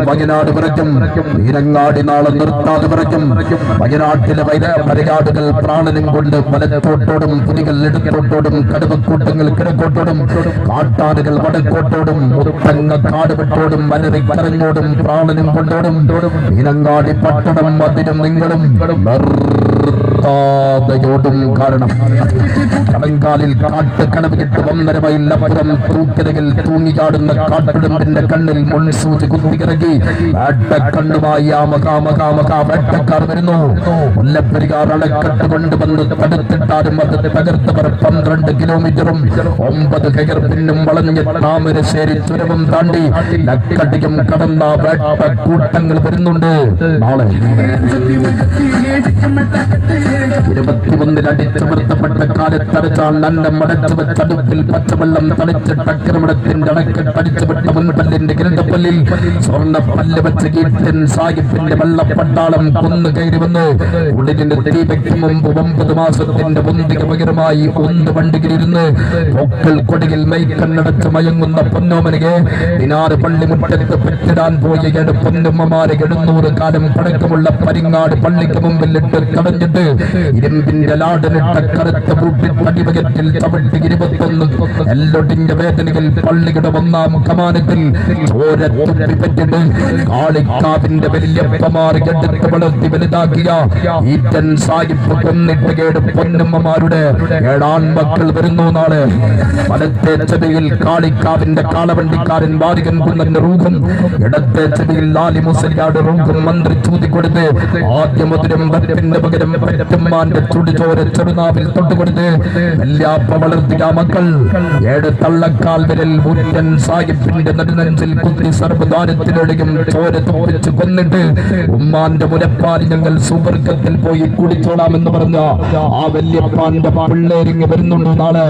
വയനാട് വിറയ്ക്കും, വീരങ്ങാടി നാളെ നിർത്താതെ വിറയ്ക്കും. വയനാട്ടിലെ വരയാടുകൾ പ്രാണനും കൊണ്ട് വലത്തോട്ടോടും, പുലികൾ ഇടത്തോട്ടോടും, കടുവക്കൂട്ടങ്ങൾ കിഴക്കോട്ടോടും, കാട്ടാനുകൾ വടക്കോട്ടോടും, മുത്തങ്ങ കാടുവിട്ടോടും, മലറി കരഞ്ഞോടും, പ്രാണനും കൊണ്ടോടും. വീരങ്ങാടി പട്ടണം അതിനും നിങ്ങളും ോടും. കാരണം കടങ്കാലിൽ കാട്ടുകടവ് കിട്ട് 1.5 മൈൽ അപ്പുറം തൂക്കിലയിൽ തൂങ്ങിയാടുന്ന കാട്ടുടമ്പിന്റെ കണ്ണിൽ മുൾസൂചി കുത്തിയിറങ്ങി വേട്ടക്കണ്ണുമായി വേട്ടക്കാർ വരുന്നു. മുല്ലപ്പെരിയാർ അണക്കെട്ട് കൊണ്ടുവന്ന് തടുത്തിട്ടാലും അത് തകർത്തവർ 12 കിലോമീറ്ററും 9 കയർപ്പിന്നും വളഞ്ഞ് താമരശ്ശേരി ചുരവും താണ്ടി ലക്കടിയും കടന്ന വേട്ടക്കൂട്ടങ്ങൾ വരുന്നുണ്ട്. നാളെ 21 അടിച്ചമർത്തപ്പെട്ട കാലത്തരച്ചാൽ നന്നം മടച്ചു വെച്ചടുപ്പിൽ പച്ചവെള്ളം തളിച്ച് ടക്കരമിടത്തിന്റെ അണക്കെട്ട് അടിച്ചുവിട്ട മുൻപല്ലിന്റെ കിരണ്ടപ്പല്ലിൽ സ്വർണ്ണ പല്ല് വെച്ച് കീട്ടൻ സാഹിബിന്റെ വെള്ളപ്പട്ടാളം കൊന്നു കയറി വന്ന് ഉള്ളിന്റെ തീവയ്ക്ക് മുമ്പ് 9 മാസത്തിന്റെ പൊന്തിക പകരമായി 1 വണ്ടിയിലിരുന്ന് പൊക്കൽ കൊടിയിൽ മൈക്കണ്ണടച്ച് മയങ്ങുന്ന പൊന്നോമനയെ 16 പള്ളിമുറ്റത്ത് പെറ്റിടാൻ പോയ 7 പൊന്നുമ്മമാരെ 700 കാലം പഴക്കമുള്ള പരിങ്ങാട് പള്ളിക്ക് മുമ്പിലിട്ട് തടഞ്ഞിട്ട് ഇരുമ്പിന്റെ ലാടനിട്ട കറുത്ത കൂട്ടിൽ പടിവകറ്റിൽ ചവിട്ടി 21 എല്ലൊടിഞ്ഞ വേദനകൾ പള്ളിയുടെ 1-ാം കമാനത്തിൽ ചോരത്തുപ്പിപ്പറ്റിട്ട് കാളിക്കാവിന്റെ വലിയപ്പമാറി എടുത്ത് വളർത്തി വലുതാക്കിയ ഈറ്റൻ സാഹിബ് കൊന്നിട്ട് കേട് പൊന്നമ്മമാരുടെ 7 ആൺമക്കൾ വരുന്നു. നാളെ വലത്തെ ചെവിയിൽ കാളിക്കാവിന്റെ കാളവണ്ടിക്കാരൻ വാരികൻ കുന്നന്റെ റൂഹും, ഇടത്തെ ചെവിയിൽ ലാലി മുസലിയാട് റൂഹും മന്ത്രി ചൂതിക്കൊടുത്ത് ആദ്യ മധുരം വരപ്പിന്റെ പകരം പറ്റുമ്മാന്റെ ചുടിചോര ചെറുനാവിൽ തൊട്ടുകൊടുത്ത് വല്യാപ്പ വളർത്തിയ മക്കൾ 7 തള്ളക്കാൽ വിരൽ മുറ്റൻ സാഹിബിന്റെ നെടുനെഞ്ചിൽ കുത്തി സർവ്വദാരത്തിലൊഴിയും ചോര തുപ്പിച്ച് കൊന്നിട്ട് ഉമ്മാന്റെ മുലപ്പാൽ ഞങ്ങൾ സുവർഗത്തിൽ പോയി കുടിച്ചോളാമെന്ന് പറഞ്ഞ ആ വല്യപ്പാന്റെ പിള്ളേരിങ്ങ് വരുന്നുണ്ട്. നാളെ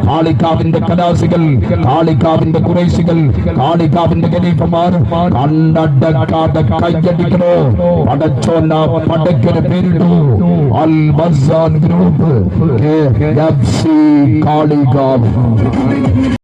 കാളിക്കാവിന്റെ കലാസികൾ, കാളിക്കാവിന്റെ കുറേശികൾ, കാളിക്കാവിന്റെ ഖലീഫമാർ കണ്ടടക്കാതെ കയ്യടിക്കണോ. പടച്ചോന്ന പടയ്ക്കൊരു പേരിട്ടു, അൽ ബസാൻ ഗ്രൂപ്പ്, KFC കാളികാവ്.